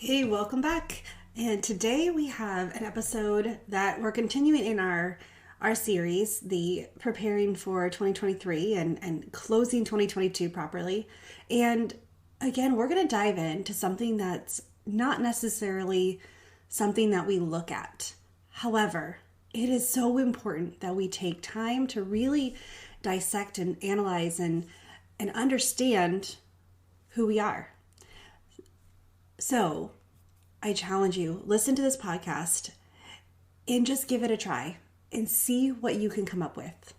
Hey, welcome back. And today we have an episode that we're continuing in our series, the preparing for 2023 and closing 2022 properly. And again, we're going to dive into something that's not necessarily something that we look at. However, it is so important that we take time to really dissect and analyze and understand who we are. So, I challenge you, listen to this podcast and just give it a try and see what you can come up with.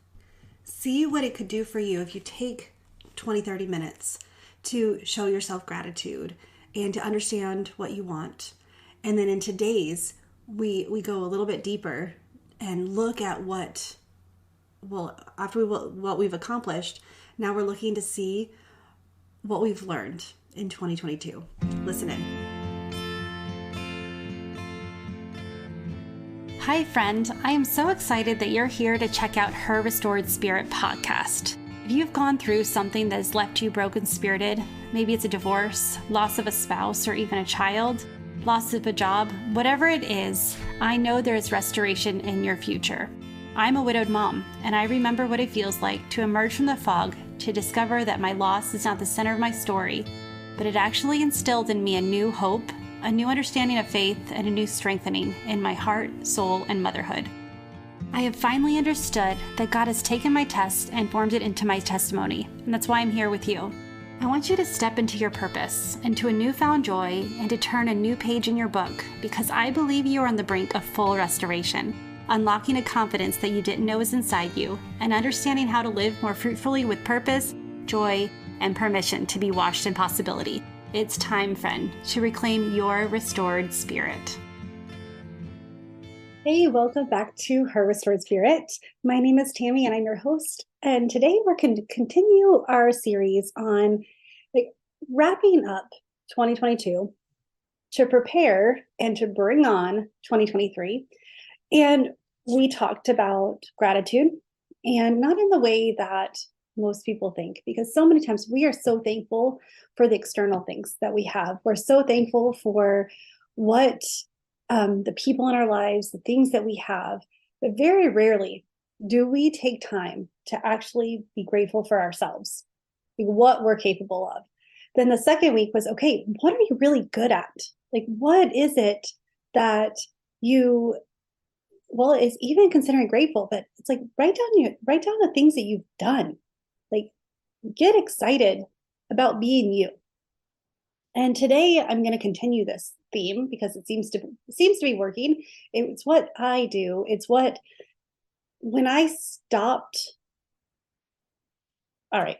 See what it could do for you if you take 20, 30 minutes to show yourself gratitude and to understand what you want. And then in today's, we go a little bit deeper and look at what we've accomplished. Now we're looking to see what we've learned in 2022. Listen in. Hi, friend. I am so excited that you're here to check out Her Restored Spirit podcast. If you've gone through something that has left you broken-spirited, maybe it's a divorce, loss of a spouse, or even a child, loss of a job, whatever it is, I know there is restoration in your future. I'm a widowed mom, and I remember what it feels like to emerge from the fog to discover that my loss is not the center of my story, but it actually instilled in me a new hope, a new understanding of faith, and a new strengthening in my heart, soul, and motherhood. I have finally understood that God has taken my test and formed it into my testimony, and that's why I'm here with you. I want you to step into your purpose, into a newfound joy, and to turn a new page in your book, because I believe you are on the brink of full restoration, unlocking a confidence that you didn't know was inside you, and understanding how to live more fruitfully with purpose, joy, and permission to be washed in possibility. It's time, friend, to reclaim your restored spirit. Hey, welcome back to Her Restored Spirit. My name is Tammy and I'm your host. And today we're going to continue our series on wrapping up 2022 to prepare and to bring on 2023. And we talked about gratitude, and not in the way that most people think, because so many times we are so thankful for the external things that we have. We're so thankful for what the people in our lives, the things that we have, but very rarely do we take time to actually be grateful for ourselves, like what we're capable of. Then the second week was, okay, what are you really good at? Like, what is it that you, well, it's even considering grateful, but it's like, write down the things that you've done. Like, get excited about being you. And today I'm going to continue this theme because it seems to be working. It's what I do. It's what, when I stopped. All right.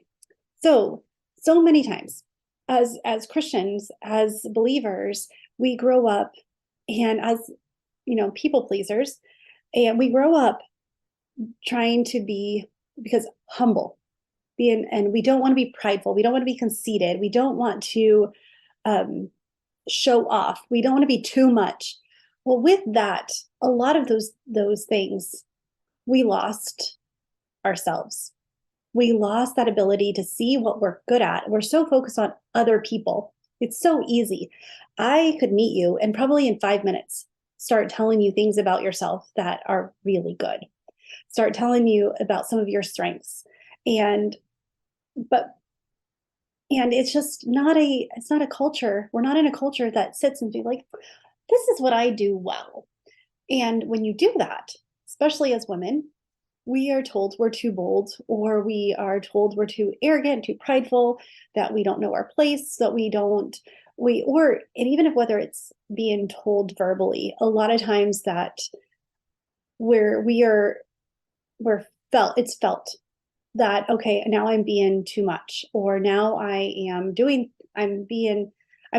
So many times as Christians, as believers, we grow up and as, people pleasers, and we grow up trying to be, because humble, and we don't want to be prideful. We don't want to be conceited. We don't want to show off. We don't want to be too much. Well, with that, a lot of those things, we lost ourselves. We lost that ability to see what we're good at. We're so focused on other people. It's so easy. I could meet you and probably in 5 minutes start telling you things about yourself that are really good. Start telling you about some of your strengths. And it's just it's not a culture. We're not in a culture that sits and be like, this is what I do well. And when you do that, especially as women, we are told we're too bold, or we are told we're too arrogant, too prideful, that we don't know our place, that and even if whether it's being told verbally, a lot of times that it's felt that, okay, now I'm being too much, or now I'm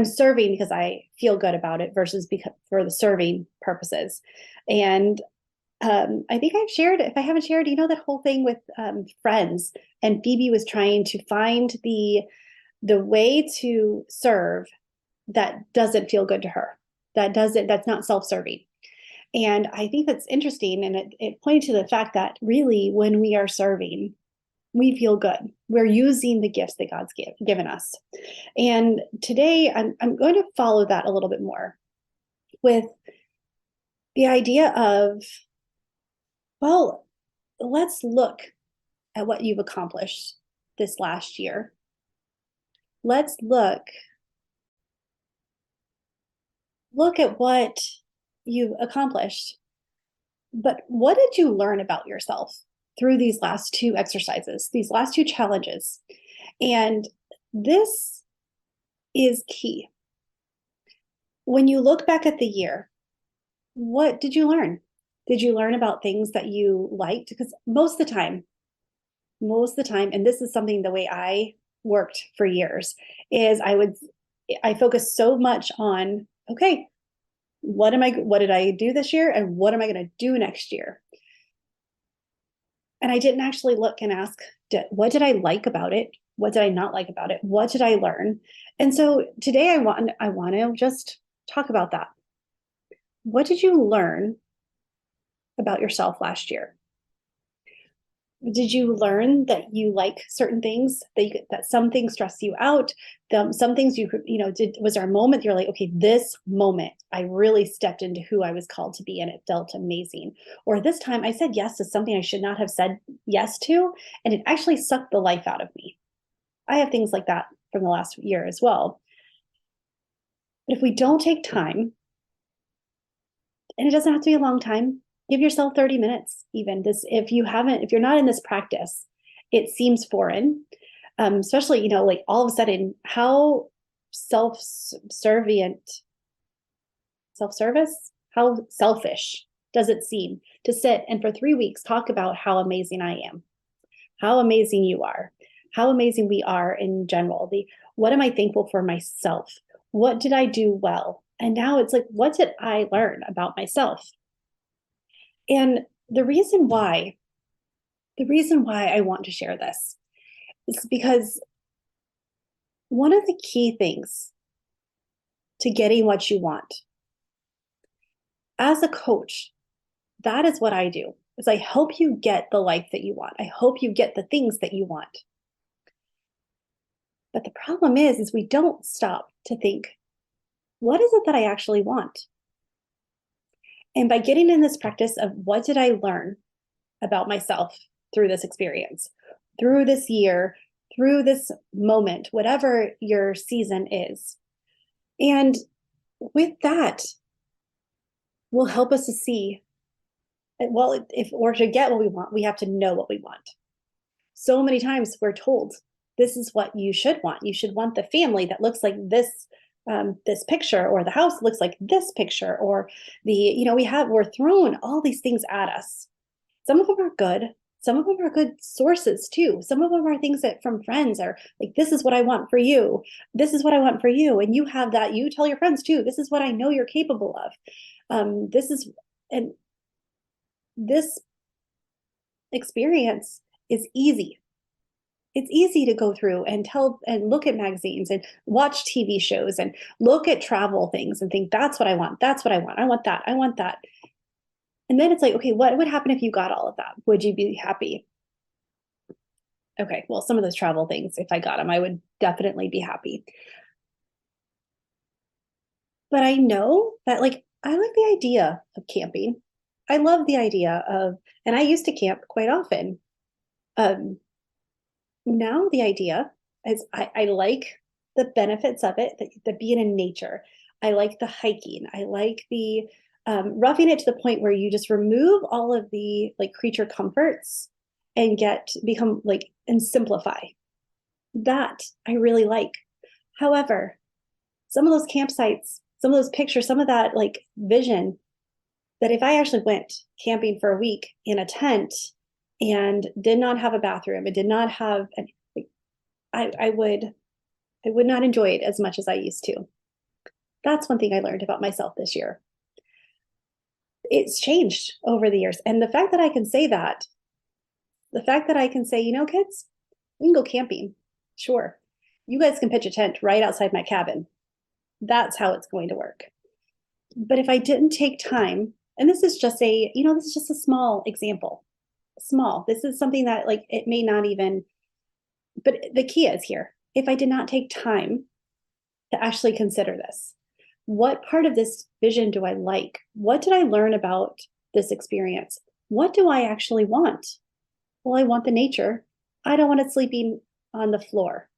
serving because I feel good about it versus for the serving purposes. And I think I've shared, if I haven't shared, that whole thing with Friends, and Phoebe was trying to find the way to serve that doesn't feel good to her, that's not self-serving. And I think that's interesting. And it pointed to the fact that really when we are serving, we feel good. We're using the gifts that God's given us. And today I'm going to follow that a little bit more with the idea of, well, let's look at what you've accomplished this last year. Let's look at what you've accomplished. But what did you learn about yourself through these last two exercises, these last two challenges? And this is key. When you look back at the year, what did you learn? Did you learn about things that you liked? Because most of the time, and this is something the way I worked for years, is I focused so much on, okay, what did I do this year? And what am I going to do next year? And I didn't actually look and ask, what did I like about it? What did I not like about it? What did I learn? And so today I want to just talk about that. What did you learn about yourself last year? Did you learn that you like certain things, that some things stress you out? Some things was there a moment you're like, okay, this moment I really stepped into who I was called to be and it felt amazing. Or this time I said yes to something I should not have said yes to, and it actually sucked the life out of me. I have things like that from the last year as well. But if we don't take time, and it doesn't have to be a long time, give yourself 30 minutes even. If you're not in this practice, it seems foreign, especially, like all of a sudden, how self-service, how selfish does it seem to sit and for 3 weeks talk about how amazing I am, how amazing you are, how amazing we are in general. What am I thankful for myself? What did I do well? And now it's like, what did I learn about myself? And the reason why I want to share this is because one of the key things to getting what you want, as a coach, that is what I do, is I help you get the life that you want. I hope you get the things that you want. But the problem is we don't stop to think, what is it that I actually want? And by getting in this practice of what did I learn about myself through this experience, through this year, through this moment, whatever your season is. And with that will help us to see, well, if order to get what we want, we have to know what we want. So many times we're told, this is what you should want. You should want the family that looks like this picture, or the house looks like this picture, or we're thrown all these things at us. Some of them are good. Some of them are good sources too. Some of them are things that from friends are like, this is what I want for you. This is what I want for you. And you have that, you tell your friends too, this is what I know you're capable of. And this experience is easy. It's easy to go through and look at magazines and watch TV shows and look at travel things and think, that's what I want. That's what I want. I want that. I want that. And then it's like, okay, what would happen if you got all of that? Would you be happy? Okay, well, some of those travel things, if I got them, I would definitely be happy. But I know that, I like the idea of camping. I love the idea of, and I used to camp quite often. Now the idea is I like the benefits of it, the being in nature. I like the hiking. I like the roughing it to the point where you just remove all of the creature comforts and and simplify. That I really like. However, some of those campsites, some of those pictures, some of that vision, that if I actually went camping for a week in a tent and did not have a bathroom, it did not have, I would not enjoy it as much as I used to. That's one thing I learned about myself this year. It's changed over the years. And the fact that I can say, kids, we can go camping. Sure. You guys can pitch a tent right outside my cabin. That's how it's going to work. But if I didn't take time, and this is just a small example, small. This is something that like it may not even, but the key is here. If I did not take time to actually consider this, what part of this vision do I like? What did I learn about this experience? What do I actually want? Well, I want the nature. I don't want it sleeping on the floor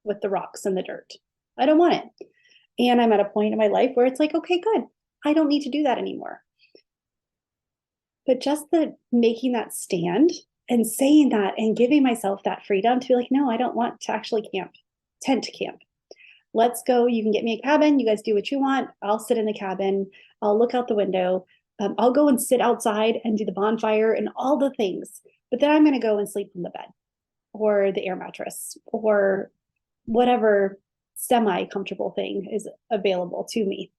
with the rocks and the dirt. I don't want it. And I'm at a point in my life where it's like, okay, good. I don't need to do that anymore. But just the making that stand and saying that and giving myself that freedom to be like, no, I don't want to actually camp, tent camp. Let's go. You can get me a cabin. You guys do what you want. I'll sit in the cabin. I'll look out the window. I'll go and sit outside and do the bonfire and all the things. But then I'm going to go and sleep in the bed or the air mattress or whatever semi comfortable thing is available to me.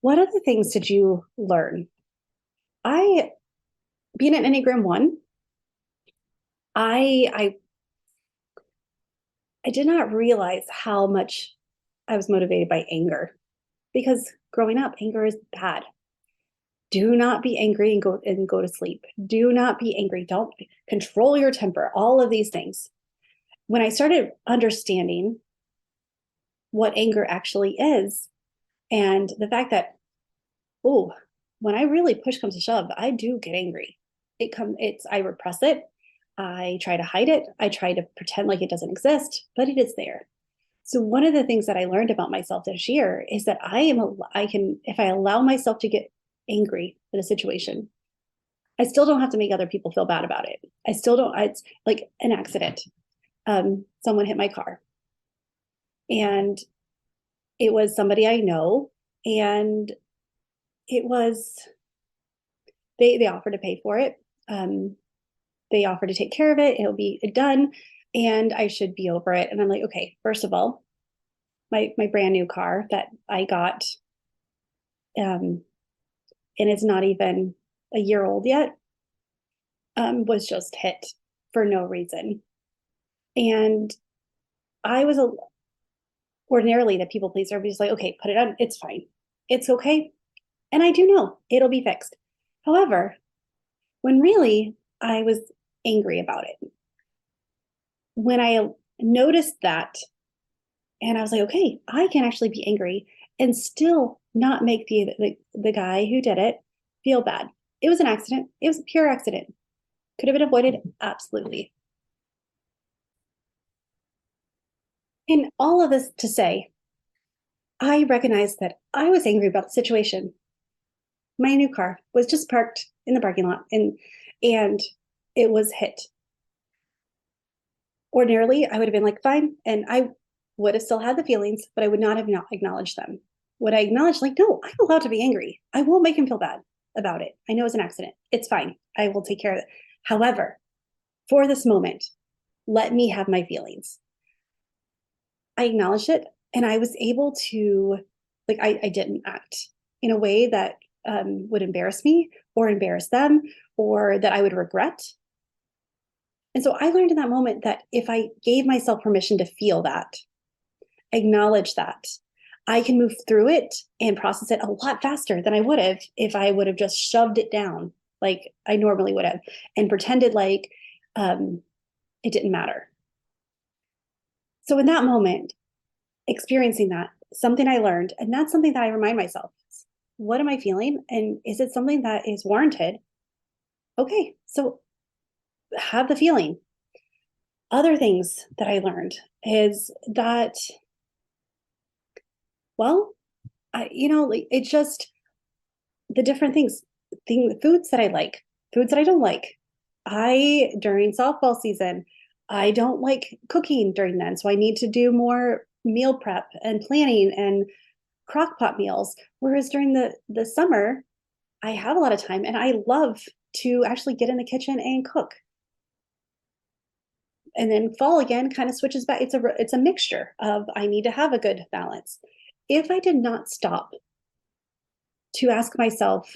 What other things did you learn? I, being an Enneagram 1, I did not realize how much I was motivated by anger because growing up, anger is bad. Do not be angry and go to sleep. Do not be angry. Don't control your temper. All of these things. When I started understanding what anger actually is, and the fact that, oh, when I really push comes to shove, I do get angry. I repress it. I try to hide it. I try to pretend like it doesn't exist, but it is there. So one of the things that I learned about myself this year is that if I allow myself to get angry in a situation, I still don't have to make other people feel bad about it. I still don't, it's like an accident. Someone hit my car and it was somebody I know. And it was, they offered to pay for it. They offered to take care of it. It'll be done and I should be over it. And I'm like, okay, first of all, my brand new car that I got, and it's not even a year old yet, was just hit for no reason. And I was ordinarily the people pleaser, be just like, okay, put it on. It's fine. It's okay. And I do know it'll be fixed. However, when really I was angry about it, when I noticed that and I was like, okay, I can actually be angry and still not make the guy who did it feel bad. It was an accident. It was a pure accident. Could have been avoided? Absolutely. And all of this to say, I recognized that I was angry about the situation. My new car was just parked in the parking lot and it was hit. Ordinarily, I would have been like, fine. And I would have still had the feelings, but I would not have not acknowledged them. Would I acknowledge, like, no, I'm allowed to be angry. I won't make him feel bad about it. I know it's an accident. It's fine. I will take care of it. However, for this moment, let me have my feelings. I acknowledged it and I was able to, like, I didn't act in a way that would embarrass me or embarrass them or that I would regret. And so I learned in that moment that if I gave myself permission to feel that, acknowledge that, I can move through it and process it a lot faster than I would have if I would have just shoved it down like I normally would have and pretended like it didn't matter. So in that moment, experiencing that, something I learned, and that's something that I remind myself, what am I feeling? And is it something that is warranted? Okay, so have the feeling. Other things that I learned is that, well, like it's just the different foods that I like, foods that I don't like. During softball season, I don't like cooking during then. So I need to do more meal prep and planning and crock pot meals. Whereas during the summer, I have a lot of time and I love to actually get in the kitchen and cook. And then fall again kind of switches back. It's a mixture of I need to have a good balance. If I did not stop to ask myself,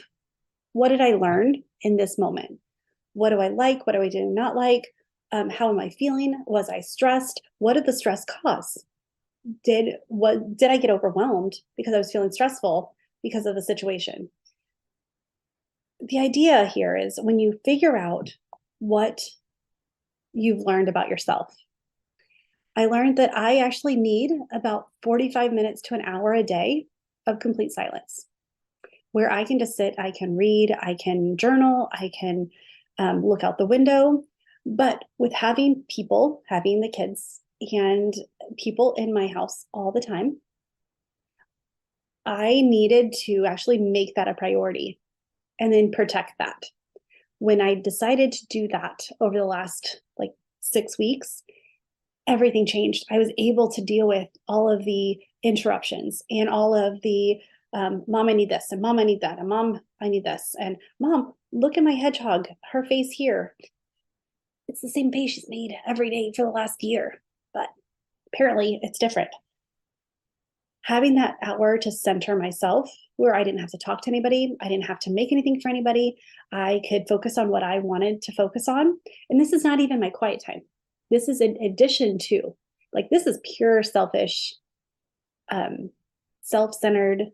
what did I learn in this moment? What do I like? What do I do not like? How am I feeling? Was I stressed? What did the stress cause? Did I get overwhelmed because I was feeling stressful because of the situation? the idea here is when you figure out what you've learned about yourself, I learned that I actually need about 45 minutes to an hour a day of complete silence where I can just sit, I can read, I can journal, I can look out the window. But with having people, having the kids and people in my house all the time, I needed to actually make that a priority and then protect that. When I decided to do that over the last like 6 weeks, everything changed. I was able to deal with all of the interruptions and all of the mom, I need this, and mom, I need that, and mom, I need this, and mom, look at my hedgehog, her face here. It's the same face she's made every day for the last year, but apparently it's different. Having that hour to center myself where I didn't have to talk to anybody, I didn't have to make anything for anybody, I could focus on what I wanted to focus on. And this is not even my quiet time. This is in addition to, like, this is pure selfish, self-centered,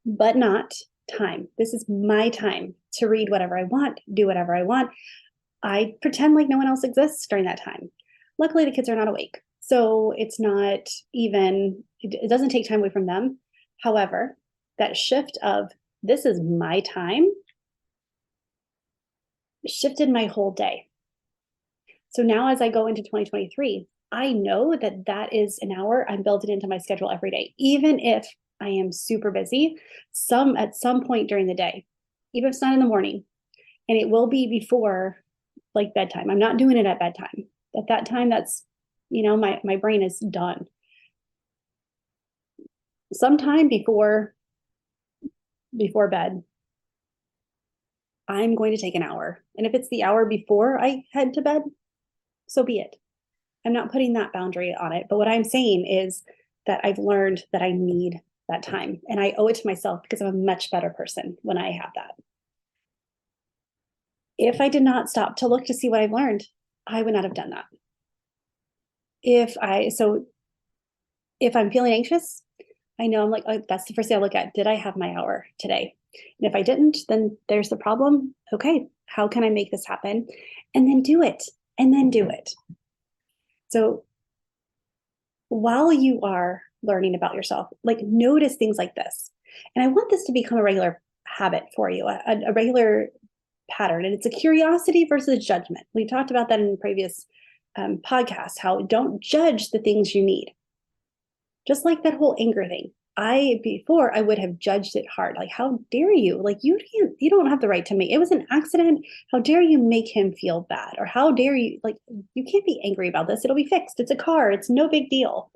but not time. This is my time to read whatever I want, do whatever I want. I pretend like no one else exists during that time. Luckily, the kids are not awake. So it's not even, it doesn't take time away from them. However, that shift of this is my time shifted my whole day. So now as I go into 2023, I know that that is an hour I'm building into my schedule every day, even if I am super busy, at some point during the day, even if it's not in the morning, and it will be before like bedtime. I'm not doing it at bedtime. At that time, that's, my brain is done. Sometime before bed, I'm going to take an hour. And if it's the hour before I head to bed, so be it. I'm not putting that boundary on it. But what I'm saying is that I've learned that I need that time and I owe it to myself because I'm a much better person when I have that. If I did not stop to look to see what I've learned, I would not have done that. If I'm feeling anxious, I know I'm like, oh, that's the first thing I look at. Did I have my hour today? And if I didn't, then there's the problem. Okay, how can I make this happen? And then do it. And then do it. So while you are learning about yourself, like notice things like this. And I want this to become a regular habit for you, a regular pattern. And it's a curiosity versus judgment. We talked about that in previous podcasts, how don't judge the things you need. Just like that whole anger thing. Before I would have judged it hard. Like, how dare you? Like, you don't have the right to make, it was an accident. How dare you make him feel bad? Or how dare you, like, you can't be angry about this. It'll be fixed. It's a car. It's no big deal.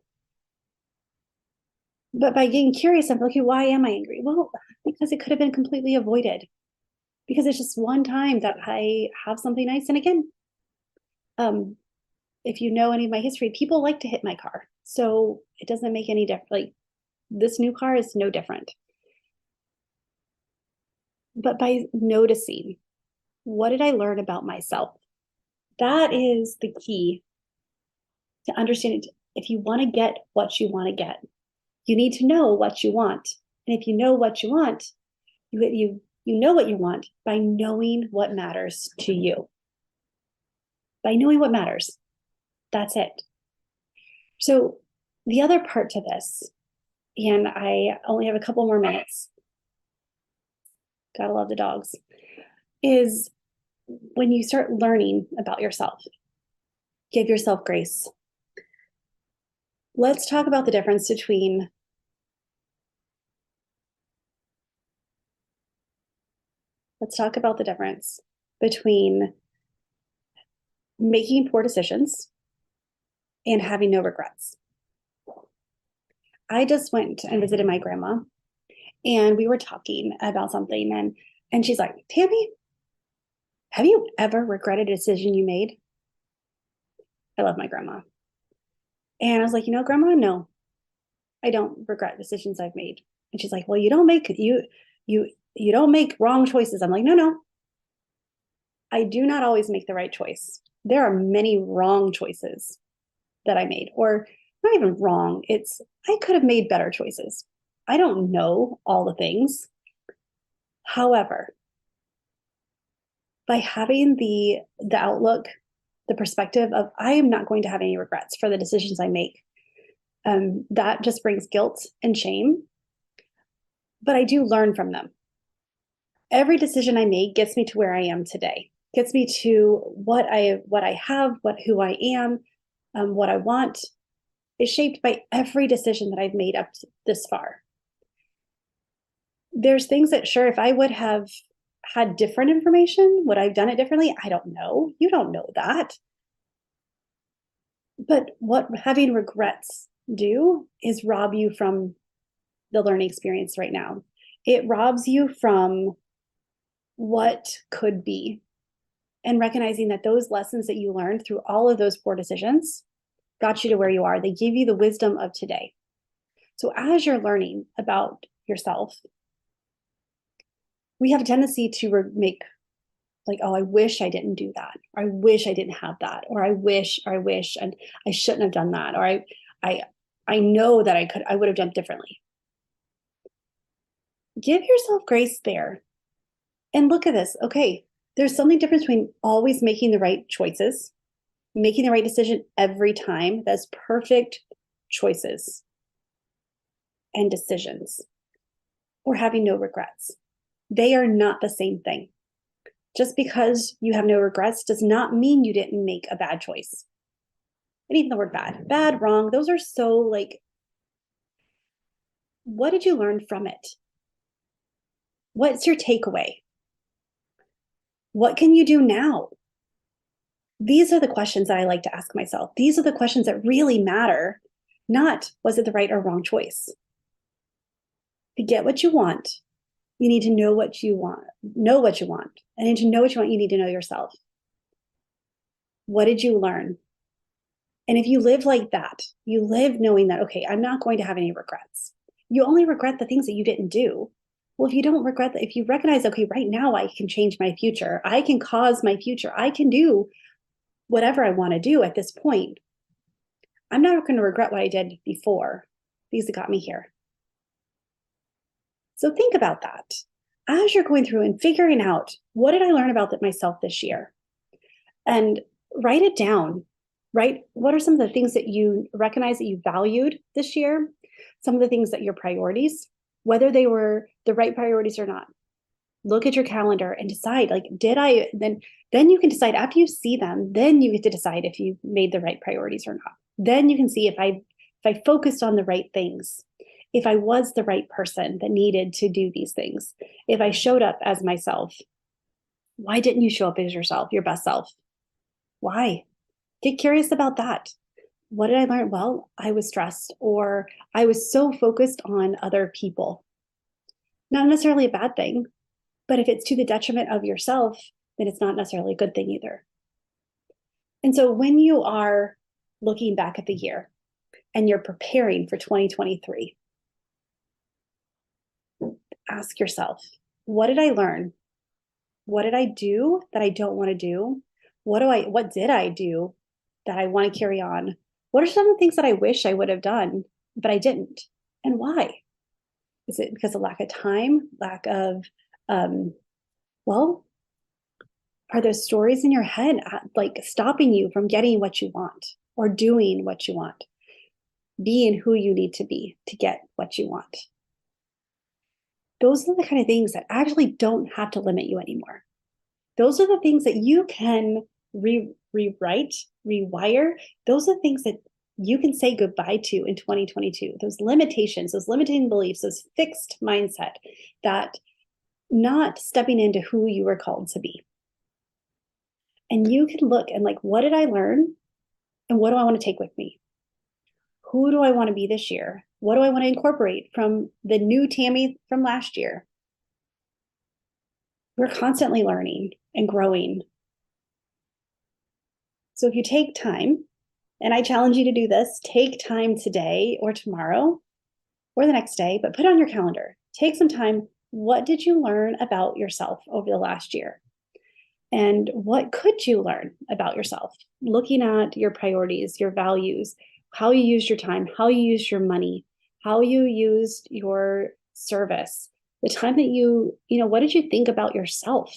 But by getting curious, I'm like, okay, why am I angry? Well, because it could have been completely avoided. Because it's just one time that I have something nice. And again, if you know any of my history, people like to hit my car. So it doesn't make any difference. Like, this new car is no different. But by noticing, what did I learn about myself? That is the key to understanding. If you want to get what you want to get, you need to know what you want. And if you know what you want, you know what you want by knowing what matters to you. By knowing what matters. That's it. So the other part to this, and I only have a couple more minutes, gotta love the dogs, is when you start learning about yourself, give yourself grace. Let's talk about the difference between making poor decisions and having no regrets. I just went and visited my grandma and we were talking about something and she's like, Tammy, have you ever regretted a decision you made? I love my grandma. And I was like, grandma, no, I don't regret decisions I've made. And she's like, well, you don't make wrong choices. I'm like, no, I do not always make the right choice. There are many wrong choices that I made, or not even wrong. I could have made better choices. I don't know all the things. However, by having the outlook, the perspective of I am not going to have any regrets for the decisions I make. That just brings guilt and shame, but I do learn from them. Every decision I make gets me to where I am today, gets me to what I have, who I am, what I want, is shaped by every decision that I've made up this far. There's things that, sure, if I would have had different information, would I have done it differently? I don't know. You don't know that. But what having regrets do is rob you from the learning experience right now. It robs you from what could be, and recognizing that those lessons that you learned through all of those poor decisions got you to where you are. They give you the wisdom of today. So as you're learning about yourself, we have a tendency to make like, oh, I wish I didn't do that. Or I wish I didn't have that. Or I wish, and I shouldn't have done that. Or I know that I would have done differently. Give yourself grace there. And look at this. Okay, there's something different between always making the right choices, making the right decision every time. That's perfect choices and decisions, or having no regrets. They are not the same thing. Just because you have no regrets does not mean you didn't make a bad choice. And even the word bad, wrong, those are so like, what did you learn from it? What's your takeaway? What can you do now? These are the questions that I like to ask myself. These are the questions that really matter, not was it the right or wrong choice. To get what you want, you need to know what you want. And to know what you want, you need to know yourself. What did you learn? And if you live like that, you live knowing that, okay, I'm not going to have any regrets. You only regret the things that you didn't do. Well, if you don't regret that, if you recognize, okay, right now I can change my future, I can cause my future, I can do whatever I want to do at this point, I'm not going to regret what I did before because it got me here. So think about that as you're going through and figuring out, what did I learn about myself this year? And write it down. Right? What are some of the things that you recognize that you valued this year? Some of the things that your priorities, whether they were the right priorities or not. Look at your calendar and decide, like, did I, then you can decide after you see them, then you get to decide if you made the right priorities or not. Then you can see if I focused on the right things, if I was the right person that needed to do these things, if I showed up as myself. Why didn't you show up as yourself, your best self? Why? Get curious about that. What did I learn? Well, I was stressed, or I was so focused on other people. Not necessarily a bad thing, but if it's to the detriment of yourself, then it's not necessarily a good thing either. And so when you are looking back at the year and you're preparing for 2023, ask yourself, what did I learn? What did I do that I don't want to do? What did I do that I want to carry on? What are some of the things that I wish I would have done, but I didn't? And why? Is it because of lack of time, lack of, are those stories in your head like stopping you from getting what you want or doing what you want, being who you need to be to get what you want? Those are the kind of things that actually don't have to limit you anymore. Those are the things that you can rewrite, rewire. Those are the things that you can say goodbye to in 2022. Those limitations, those limiting beliefs, those fixed mindset that not stepping into who you were called to be. And you can look and like, what did I learn? And what do I want to take with me? Who do I want to be this year? What do I want to incorporate from the new Tammy from last year? We're constantly learning and growing. So if you take time, and I challenge you to do this, take time today or tomorrow or the next day, but put on your calendar. Take some time. What did you learn about yourself over the last year? And what could you learn about yourself? Looking at your priorities, your values, how you used your time, how you used your money, how you used your service, the time that what did you think about yourself?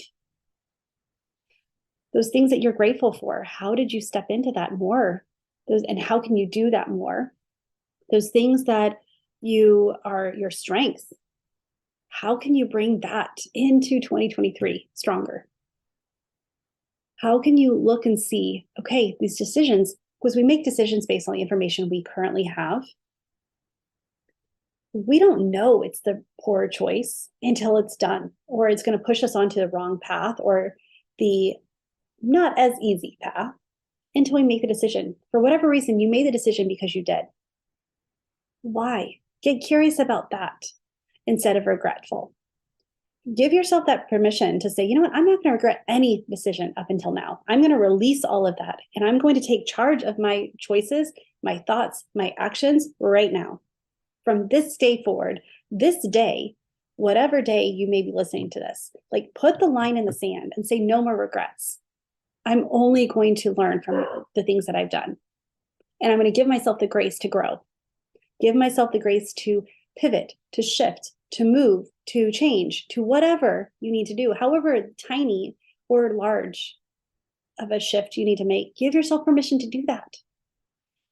Those things that you're grateful for, how did you step into that more? And how can you do that more? Those things that are your strengths, how can you bring that into 2023 stronger? How can you look and see, okay, these decisions, because we make decisions based on the information we currently have. We don't know it's the poor choice until it's done, or it's going to push us onto the wrong path or the not as easy path until we make the decision. For whatever reason, you made the decision because you did. Why? Get curious about that instead of regretful. Give yourself that permission to say, you know what, I'm not going to regret any decision up until now. I'm going to release all of that, and I'm going to take charge of my choices, my thoughts, my actions right now. From this day forward, this day, whatever day you may be listening to this, like put the line in the sand and say, no more regrets. I'm only going to learn from the things that I've done. And I'm going to give myself the grace to grow. Give myself the grace to pivot, to shift, to move, to change, to whatever you need to do, however tiny or large of a shift you need to make. Give yourself permission to do that,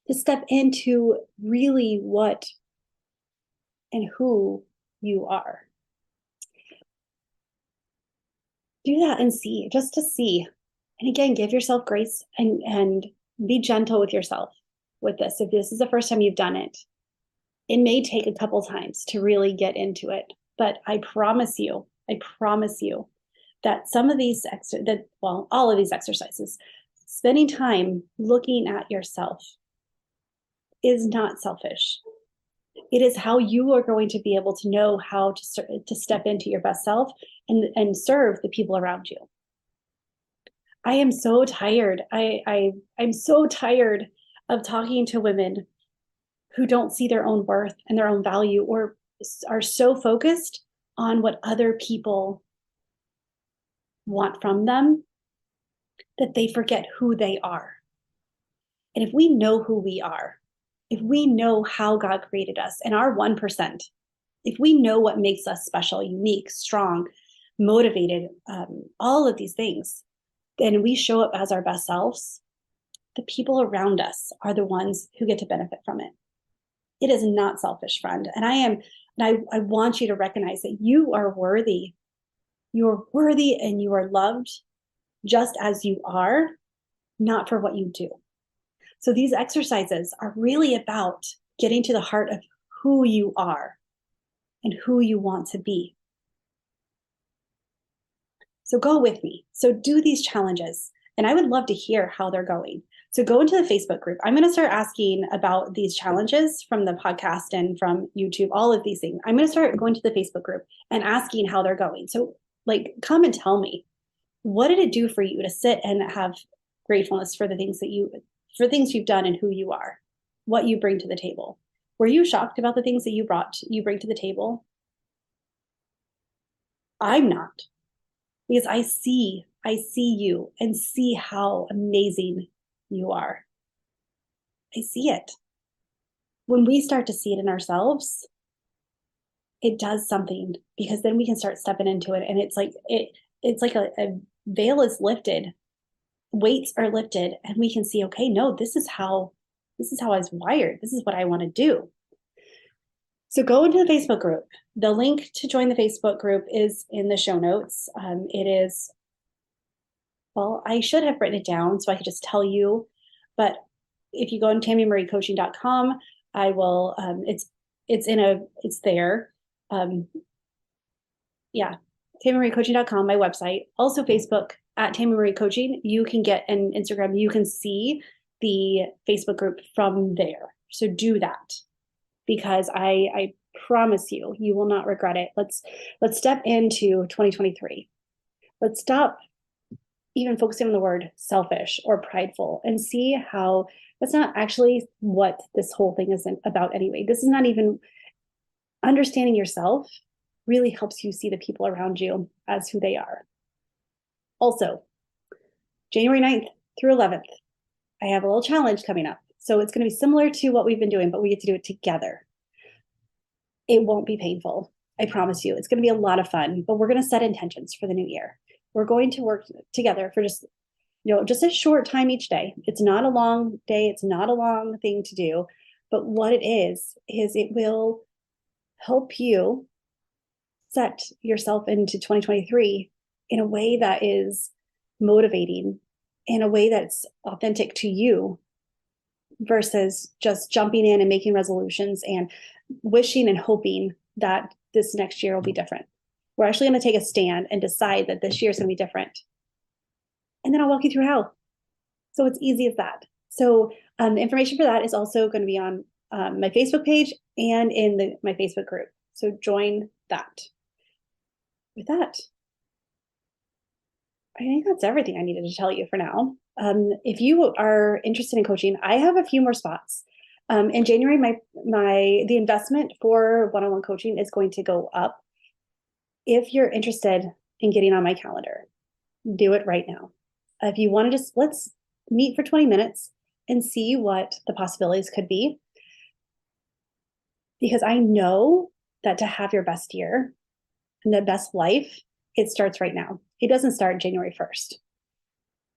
to step into really what and who you are. Do that and see, just to see. And again, give yourself grace and be gentle with yourself with this. If this is the first time you've done it, it may take a couple times to really get into it. But I promise you that some of these, all of these exercises, spending time looking at yourself is not selfish. It is how you are going to be able to know how to step into your best self and serve the people around you. I am so tired. I'm so tired of talking to women who don't see their own worth and their own value, or are so focused on what other people want from them that they forget who they are. And if we know who we are, if we know how God created us and our 1%, if we know what makes us special, unique, strong, motivated, all of these things, then we show up as our best selves, the people around us are the ones who get to benefit from it. It is not selfish, friend. And I want you to recognize that you are worthy. You are worthy and you are loved just as you are, not for what you do. So these exercises are really about getting to the heart of who you are and who you want to be. So go with me. So do these challenges. And I would love to hear how they're going. So go into the Facebook group. I'm going to start asking about these challenges from the podcast and from YouTube, all of these things. I'm going to start going to the Facebook group and asking how they're going. So come and tell me, what did it do for you to sit and have gratefulness for the things you've done and who you are, what you bring to the table? Were you shocked about the things that you bring to the table? I'm not, because I see you and see how amazing you are. I see it. When we start to see it in ourselves, it does something, because then we can start stepping into it. And it's like a veil is lifted, weights are lifted, and we can see, okay, no, this is how I was wired. This is what I want to do. So go into the Facebook group. The link to join the Facebook group is in the show notes. I should have written it down so I could just tell you, but if you go on TammyMarieCoaching.com, I will, it's there. TammyMarieCoaching.com, my website, also Facebook at Tammy Marie Coaching. You can get an Instagram, you can see the Facebook group from there. So do that, because I promise you, you will not regret it. Let's step into 2023. Let's stop even focusing on the word selfish or prideful and see how that's not actually what this whole thing is about anyway. This is not even understanding yourself really helps you see the people around you as who they are. Also, January 9th through 11th, I have a little challenge coming up. So it's going to be similar to what we've been doing, but we get to do it together. It won't be painful. I promise you. It's going to be a lot of fun, but we're going to set intentions for the new year. We're going to work together for just just a short time each day. It's not a long day. It's not a long thing to do. But what it is it will help you set yourself into 2023 in a way that is motivating, in a way that's authentic to you, versus just jumping in and making resolutions and wishing and hoping that this next year will be different. We're actually going to take a stand and decide that this year is going to be different. And then I'll walk you through how. So it's easy as that. So the information for that is also going to be on my Facebook page and in my Facebook group. So join that. With that, I think that's everything I needed to tell you for now. If you are interested in coaching, I have a few more spots. In January, the investment for one-on-one coaching is going to go up. If you're interested in getting on my calendar, do it right now. If you want to let's meet for 20 minutes and see what the possibilities could be. Because I know that to have your best year and the best life, it starts right now. It doesn't start January 1st.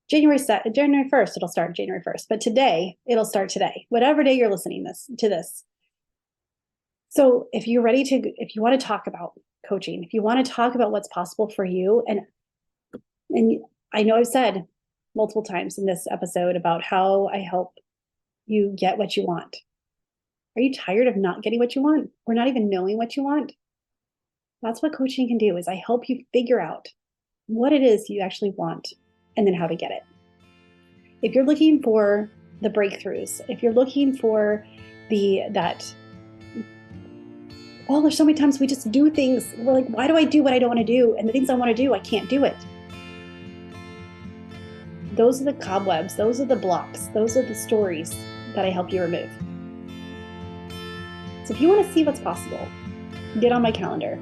January 1st, it'll start January 1st. But today, it'll start today, whatever day you're listening to this. So if you want to talk about coaching, if you want to talk about what's possible for you, and I know I've said multiple times in this episode about how I help you get what you want. Are you tired of not getting what you want or not even knowing what you want? That's what coaching can do, is I help you figure out what it is you actually want and then how to get it. If you're looking for the breakthroughs, if you're looking for there's so many times we just do things. We're like, why do I do what I don't want to do? And the things I want to do, I can't do it. Those are the cobwebs. Those are the blocks. Those are the stories that I help you remove. So if you want to see what's possible, get on my calendar.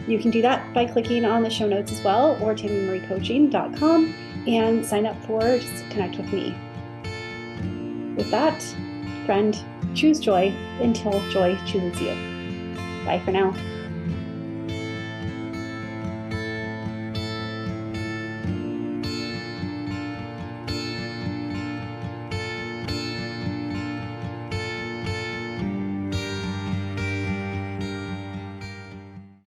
You can do that by clicking on the show notes as well, or tammymariecoaching.com, and sign up just connect with me. With that, friend, choose joy until joy chooses you. Bye for now.